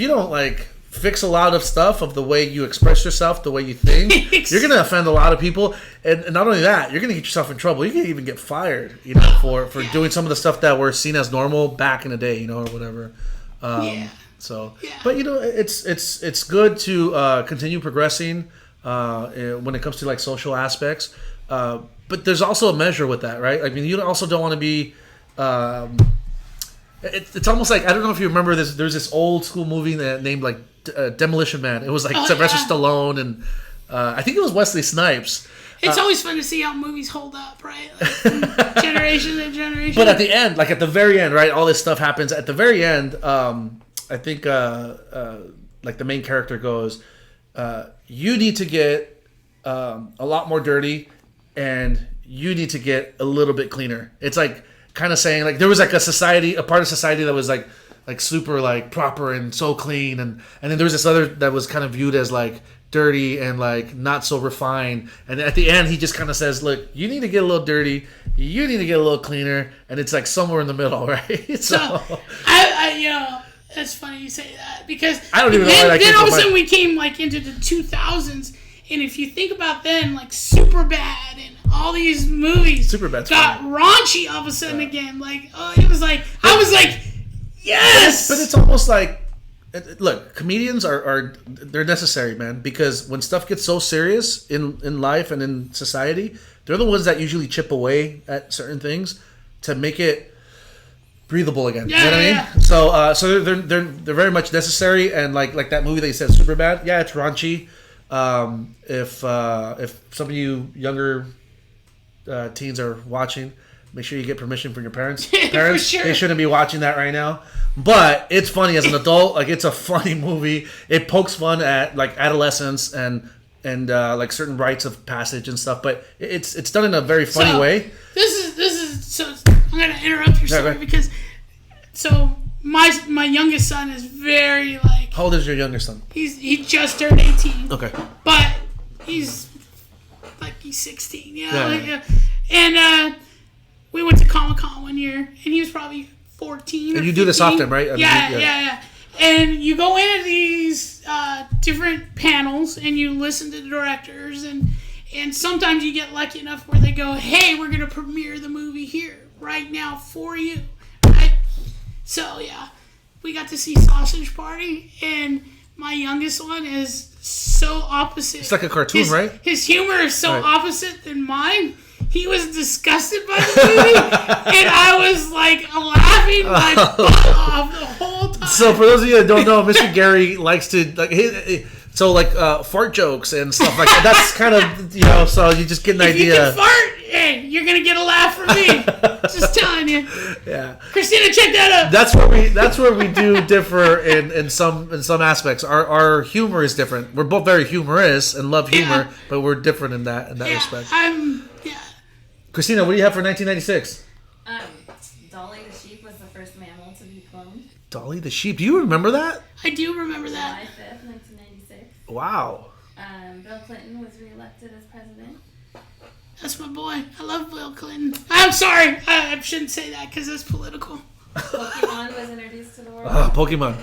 Speaker 1: you don't like fix a lot of stuff of the way you express yourself, the way you think, you're going to offend a lot of people. And not only that, you're going to get yourself in trouble. You can even get fired, for doing some of the stuff that were seen as normal back in the day, or whatever. So, but it's good to continue progressing when it comes to, like, social aspects. But there's also a measure with that, right? I mean, you also don't want to be... It's almost like, I don't know if you remember this. There's this old school movie named, like, Demolition Man. It was like Sylvester Stallone and I think it was Wesley Snipes.
Speaker 2: It's always fun to see how movies hold up, right? Like, generation and generation.
Speaker 1: But at the end, like at the very end, right? All this stuff happens at the very end. I think like the main character goes, "You need to get a lot more dirty, and you need to get a little bit cleaner." It's like kind of saying, like, there was like a part of society that was like super, like, proper and so clean, and then there was this other that was kind of viewed as, like, dirty and, like, not so refined. And at the end he just kind of says, look, you need to get a little dirty, you need to get a little cleaner, and it's like somewhere in the middle, right? So
Speaker 2: I it's funny you say that, because
Speaker 1: I don't even know why that
Speaker 2: then all of a sudden we came, like, into the 2000s, and if you think about then, like, Superbad and all these movies got raunchy all of a sudden again. Like, it was like, I was like, yes!
Speaker 1: But it's almost like, look, comedians they're necessary, man, because when stuff gets so serious in life and in society, they're the ones that usually chip away at certain things to make it breathable again. You know what I mean? So they're very much necessary, and like that movie that you said, Superbad, it's raunchy. If some of you younger teens are watching, make sure you get permission from your parents. Parents,
Speaker 2: sure.
Speaker 1: They shouldn't be watching that right now. But it's funny as an adult. Like, it's a funny movie. It pokes fun at, like, adolescence and like certain rites of passage and stuff. But it's done in a very funny way.
Speaker 2: This is so. I'm gonna interrupt your story because my youngest son is very, like.
Speaker 1: How old is your youngest son?
Speaker 2: He just turned 18.
Speaker 1: Okay.
Speaker 2: But he's 16. And we went to Comic-Con one year, and he was probably 14.
Speaker 1: And you do this often, right?
Speaker 2: Yeah. And you go into these different panels, and you listen to the directors, and sometimes you get lucky enough where they go, "Hey, we're gonna premiere the movie here right now for you." Right? So we got to see Sausage Party, and my youngest one is so opposite.
Speaker 1: It's like a cartoon, right?
Speaker 2: His humor is so opposite than mine. He was disgusted by the movie, and I was, like, laughing my butt off the whole time.
Speaker 1: So for those of you that don't know, Mr. Gary likes to, like, fart jokes and stuff like that. That's kind of, so you just get an idea.
Speaker 2: If you can fart, hey, you're gonna get a laugh from me. Just telling you.
Speaker 1: Yeah.
Speaker 2: Christina, check that out.
Speaker 1: That's where we do differ in some aspects. Our humor is different. We're both very humorous and love humor, but we're different in that respect. Christina, what do you have for 1996?
Speaker 3: Dolly the sheep was the first mammal to be cloned.
Speaker 1: Dolly the sheep. Do you remember that?
Speaker 2: I do remember that.
Speaker 3: July 5th, 1996.
Speaker 1: Wow.
Speaker 3: Bill Clinton was reelected as president.
Speaker 2: That's my boy. I love Bill Clinton. I'm sorry. I shouldn't say that because that's political.
Speaker 3: Pokemon was introduced to the world.
Speaker 1: Pokemon.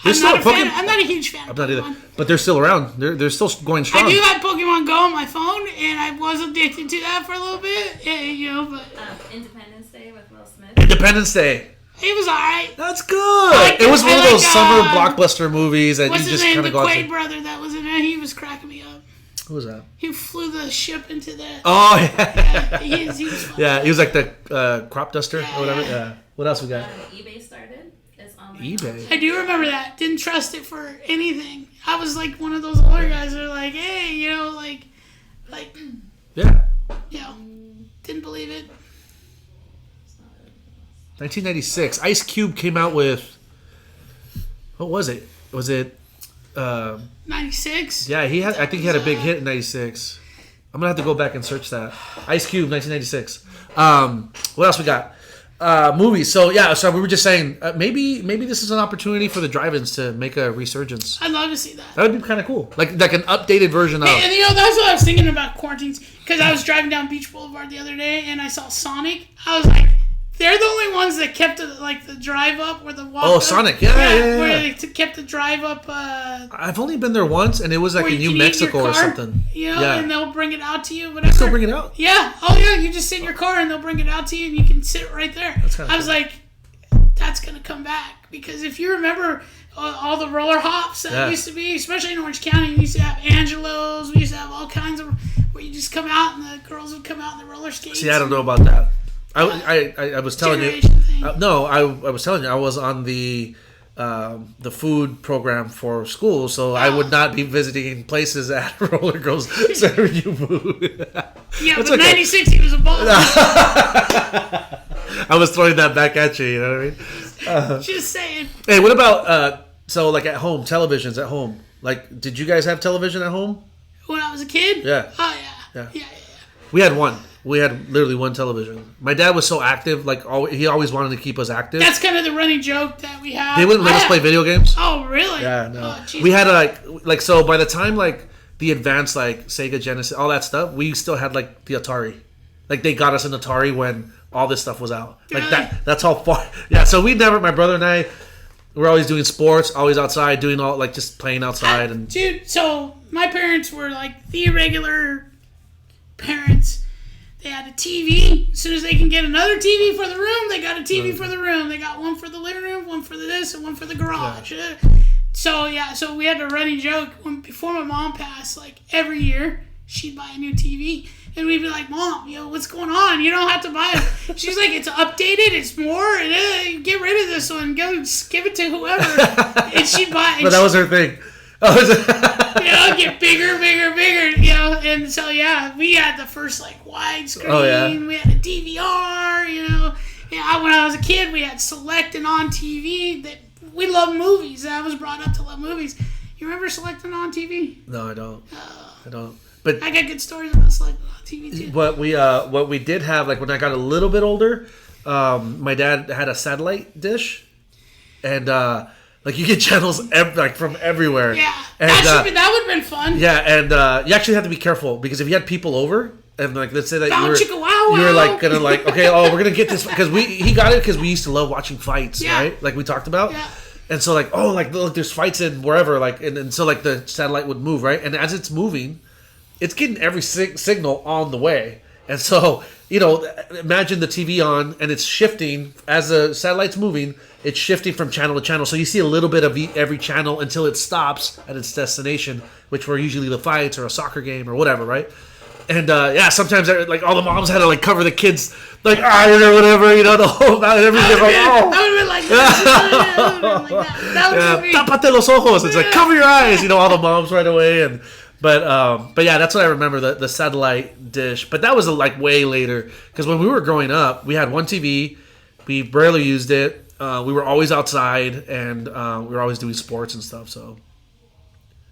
Speaker 2: I'm not a huge fan of
Speaker 1: I'm not
Speaker 2: Pokemon.
Speaker 1: either. But they're still around. They're still going strong.
Speaker 2: I do have Pokemon Go on my phone, and I was addicted to that for a little bit. Yeah, but
Speaker 3: Independence Day with Will Smith.
Speaker 1: Independence Day.
Speaker 2: it was alright.
Speaker 1: That's good. It was one of those summer blockbuster movies that you
Speaker 2: What's his
Speaker 1: just
Speaker 2: name?
Speaker 1: kind
Speaker 2: The
Speaker 1: of go out
Speaker 2: Quaid
Speaker 1: to.
Speaker 2: brother that was in it. He was cracking me up.
Speaker 1: Who was that?
Speaker 2: He flew the ship into the.
Speaker 1: Oh, yeah.
Speaker 2: He was fun.
Speaker 1: Yeah, he was like the crop duster or whatever.
Speaker 2: Yeah.
Speaker 1: Yeah. What else we got?
Speaker 3: eBay started. It's online.
Speaker 1: eBay.
Speaker 2: I do remember that. Didn't trust it for anything. I was like one of those older guys that are like, hey,
Speaker 1: Yeah.
Speaker 2: Didn't believe it.
Speaker 1: 1996. Ice Cube came out with. What was it? Was it?
Speaker 2: 96?
Speaker 1: Yeah, he had. I think he had a big hit in '96. I'm gonna have to go back and search that. Ice Cube, 1996. What else we got? Movies. So yeah, so we were just saying maybe this is an opportunity for the drive-ins to make a resurgence.
Speaker 2: I'd love to see that.
Speaker 1: That would be kind of cool, like an updated version of.
Speaker 2: And that's what I was thinking about quarantines, because I was driving down Beach Boulevard the other day and I saw Sonic. I was like, they're the only ones that kept the drive up or the walk.
Speaker 1: Oh, Sonic, yeah.
Speaker 2: Where they kept the drive up.
Speaker 1: I've only been there once, and it was like in New Mexico or something.
Speaker 2: And they'll bring it out to you. Whatever.
Speaker 1: Still bring it out.
Speaker 2: Yeah. Oh yeah. You just sit in your car and they'll bring it out to you, and you can sit right there. I was like, that's gonna come back, because if you remember all the roller hops that used to be, especially in Orange County, we used to have Angelo's. We used to have all kinds of where you just come out and the girls would come out in the roller skates.
Speaker 1: See, I don't know about that. I was telling you. No, I was telling you I was on the food program for school, so I would not be visiting places that roller girls serving you food.
Speaker 2: Yeah, but 96 he was a baller.
Speaker 1: I was throwing that back at you. You know what I mean?
Speaker 2: Just saying.
Speaker 1: Hey, what about so like at home, televisions at home? Like, did you guys have television at home?
Speaker 2: When I was a kid?
Speaker 1: Yeah.
Speaker 2: Oh yeah.
Speaker 1: Yeah. We had one. We had literally one television. My dad was so active, like he always wanted to keep us active.
Speaker 2: That's kind of the running joke that we have.
Speaker 1: They wouldn't let us play video games.
Speaker 2: Oh, really?
Speaker 1: Yeah, no.
Speaker 2: Oh,
Speaker 1: we had like so by the time like the advanced like Sega Genesis, all that stuff, we still had like the Atari. Like they got us an Atari when all this stuff was out. Like
Speaker 2: really?
Speaker 1: That's how far. Yeah, so we never. My brother and I, we're always doing sports, always outside, doing all like just playing outside and.
Speaker 2: Dude, so my parents were like the irregular parents. They had a TV. As soon as they can get another TV for the room, they got a TV for the room. They got one for the living room, one for this, and one for the garage. Yeah. So we had a running joke before my mom passed. Like every year, she'd buy a new TV, and we'd be like, "Mom, what's going on? You don't have to buy it." She's like, "It's updated. It's more. Get rid of this one. Go give it to whoever." And she'd buy.
Speaker 1: But that was her thing.
Speaker 2: Get bigger, and so we had the first like widescreen.
Speaker 1: Oh, yeah.
Speaker 2: We had a DVR. When I was a kid, we had Select and On TV. That we love movies. I was brought up to love movies. You remember Select and On TV?
Speaker 1: No, I don't. I don't. But
Speaker 2: I got good stories about Select and On TV too.
Speaker 1: But what we did have, like when I got a little bit older, my dad had a satellite dish, and like you get channels from everywhere.
Speaker 2: Yeah,
Speaker 1: and,
Speaker 2: that would have been fun.
Speaker 1: Yeah, and you actually have to be careful because if you had people over and like let's say that you were like gonna like okay, we're gonna get this because he got it because we used to love watching fights, right? Like we talked about.
Speaker 2: Yeah.
Speaker 1: And so like look, there's fights in wherever like and so like the satellite would move, right? And as it's moving, it's getting every signal on the way. And so, imagine the TV on and it's shifting as the satellite's moving. It's shifting from channel to channel. So you see a little bit of every channel until it stops at its destination, which were usually the fights or a soccer game or whatever, right? And sometimes like all the moms had to like cover the kids like iron or whatever, the whole everything.
Speaker 2: That would have been like that. That would have been
Speaker 1: tapate los ojos. It's like cover your eyes. All the moms right away But yeah, that's what I remember the satellite dish. But that was like way later because when we were growing up, we had one TV. We barely used it. We were always outside and we were always doing sports and stuff. So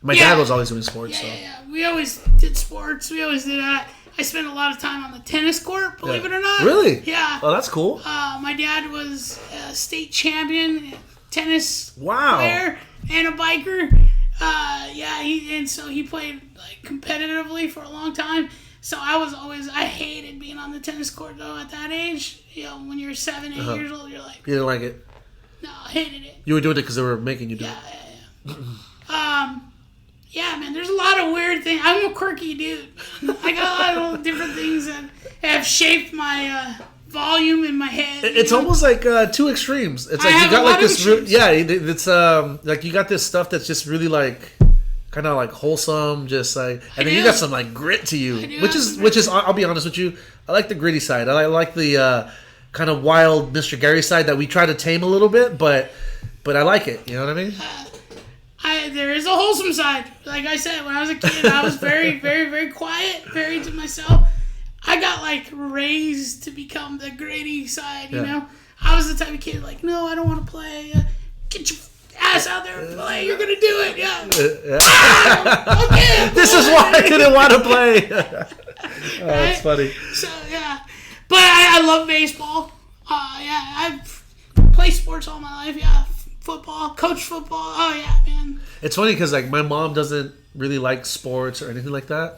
Speaker 1: my dad was always doing sports.
Speaker 2: Yeah. We always did sports. We always did that. I spent a lot of time on the tennis court, believe it or not.
Speaker 1: Really?
Speaker 2: Yeah.
Speaker 1: Oh, that's cool.
Speaker 2: My dad was a state champion tennis
Speaker 1: Wow.
Speaker 2: player and a biker. So he played like competitively for a long time. So I hated being on the tennis court though at that age. You know, when you're 7, 8 years old, you're like,
Speaker 1: You didn't like it.
Speaker 2: no, I hated it.
Speaker 1: You were doing it because they were making you do it.
Speaker 2: Yeah. Yeah, man, there's a lot of weird things. I'm a quirky dude. I got a lot of different things that have shaped my volume in my head.
Speaker 1: It's almost like two extremes. It's like you got like this, it's like you got this stuff that's just really like kind of like wholesome, just like, and then you got some like grit to you, which is I'll be honest with you, I like the gritty side. I like the kind of wild Mr. Gary side that we try to tame a little bit, but I like it. You know what I mean?
Speaker 2: There is a wholesome side. Like I said, when I was a kid, I was very, very, very quiet, very to myself. I got like raised to become the gritty side, you know? I was the type of kid like, no, I don't want to play. Get your ass out there and play. You're going to do it. Yeah. Okay.
Speaker 1: This is why I didn't want to play. Oh, that's funny.
Speaker 2: So, yeah. But I love baseball. I've played sports all my life. Yeah. Football, coach football. Oh, yeah, man.
Speaker 1: It's funny because like my mom doesn't really like sports or anything like that,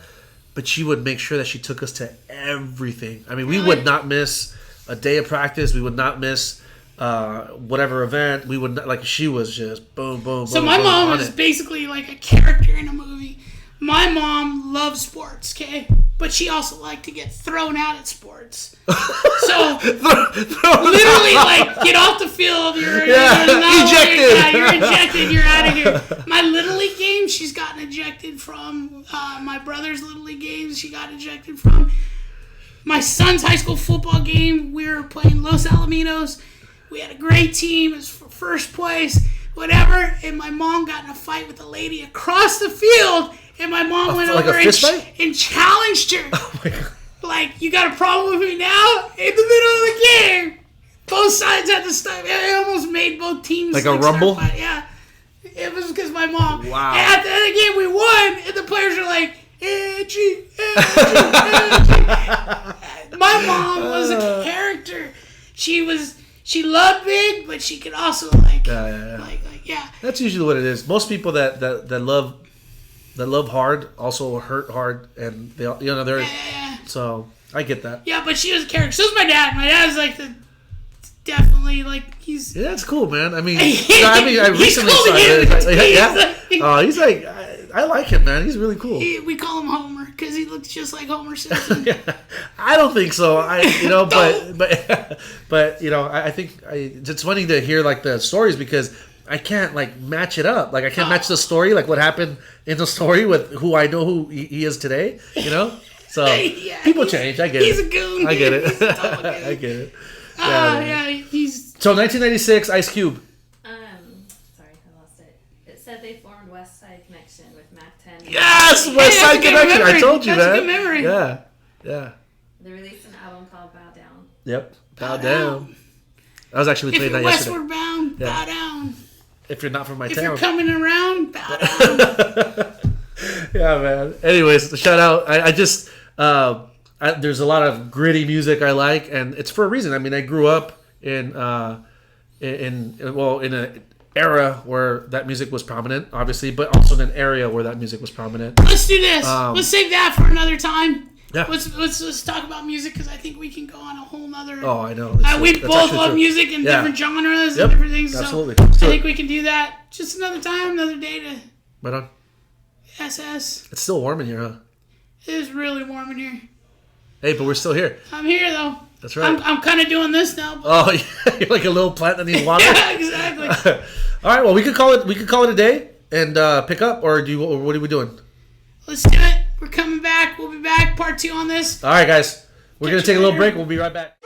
Speaker 1: but she would make sure that she took us to everything. I mean, we would not miss a day of practice. We would not miss whatever event. We would not, like, she was just boom, boom, boom.
Speaker 2: So my mom was basically like a character in a movie. My mom loves sports, okay? But she also liked to get thrown out at sports. So literally, like, get off the field. You're ejected. You're ejected. You're out of here. My Little League games, she's gotten ejected from. My brother's Little League games, she got ejected from. My son's high school football game, we were playing Los Alamitos. We had a great team. It was for first place, whatever. And my mom got in a fight with a lady across the field. And my mom went over and challenged her.
Speaker 1: Oh my God.
Speaker 2: Like, you got a problem with me now? In the middle of the game. Both sides had to stop. It almost made both teams.
Speaker 1: Like a rumble?
Speaker 2: Yeah. It was because my mom.
Speaker 1: Wow.
Speaker 2: And at the end of the game, we won. And the players were like, Angie, Angie. My mom was a character. She loved big, but she could also like, yeah.
Speaker 1: That's usually what it is. Most people that love hard also hurt hard, and they, you know, they're so I get that.
Speaker 2: Yeah, but she was a character. So was my dad. My dad's like definitely like he's.
Speaker 1: Yeah, that's cool, man. I mean, I recently saw it. He's like I like him, man. He's really cool.
Speaker 2: We call him Homer because he looks just like Homer Simpson.
Speaker 1: I don't think so. But you know, I think it's funny to hear like the stories because I can't like match it up. Like I can't match the story, like what happened in the story with who I know who he is today. You know, so people change. I get it.
Speaker 2: He's a goon.
Speaker 1: I get it. I get it.
Speaker 2: He's
Speaker 1: so 1996. Ice Cube.
Speaker 3: Sorry, I lost it. It said they formed Westside Connection with Mac 10.
Speaker 1: Yes, Westside Connection. I told you,
Speaker 2: that's
Speaker 1: man.
Speaker 2: A good memory.
Speaker 1: Yeah.
Speaker 3: They released an album called Bow Down.
Speaker 1: Yep. Bow down. I was actually playing that yesterday.
Speaker 2: If you're westward bound, bow down.
Speaker 1: If you're not from my
Speaker 2: if
Speaker 1: town.
Speaker 2: If you're coming around, bow down.
Speaker 1: Yeah, man. Anyways, shout out. I just there's a lot of gritty music I like, and it's for a reason. I mean, I grew up in an era where that music was prominent, obviously, but also in an area where that music was prominent.
Speaker 2: Let's do this. Let's save that for another time.
Speaker 1: Yeah.
Speaker 2: Let's talk about music because I think we can go on a whole nother.
Speaker 1: Oh, I know.
Speaker 2: We both love music in different genres and different things.
Speaker 1: Absolutely.
Speaker 2: So I think we can do that. Just another time, another day to.
Speaker 1: Right on.
Speaker 2: SS.
Speaker 1: It's still warm in here, huh?
Speaker 2: It is really warm in here.
Speaker 1: Hey, but we're still here.
Speaker 2: I'm here though.
Speaker 1: That's right.
Speaker 2: I'm kind of doing this now.
Speaker 1: Oh, yeah. You're like a little plant that needs water.
Speaker 2: Yeah, exactly.
Speaker 1: All right. Well, we could call it a day and pick up, or what are we doing?
Speaker 2: Let's do it. We're coming back. We'll be back. Part 2 on this.
Speaker 1: All right, guys. We're going to take a little break. We'll be right back.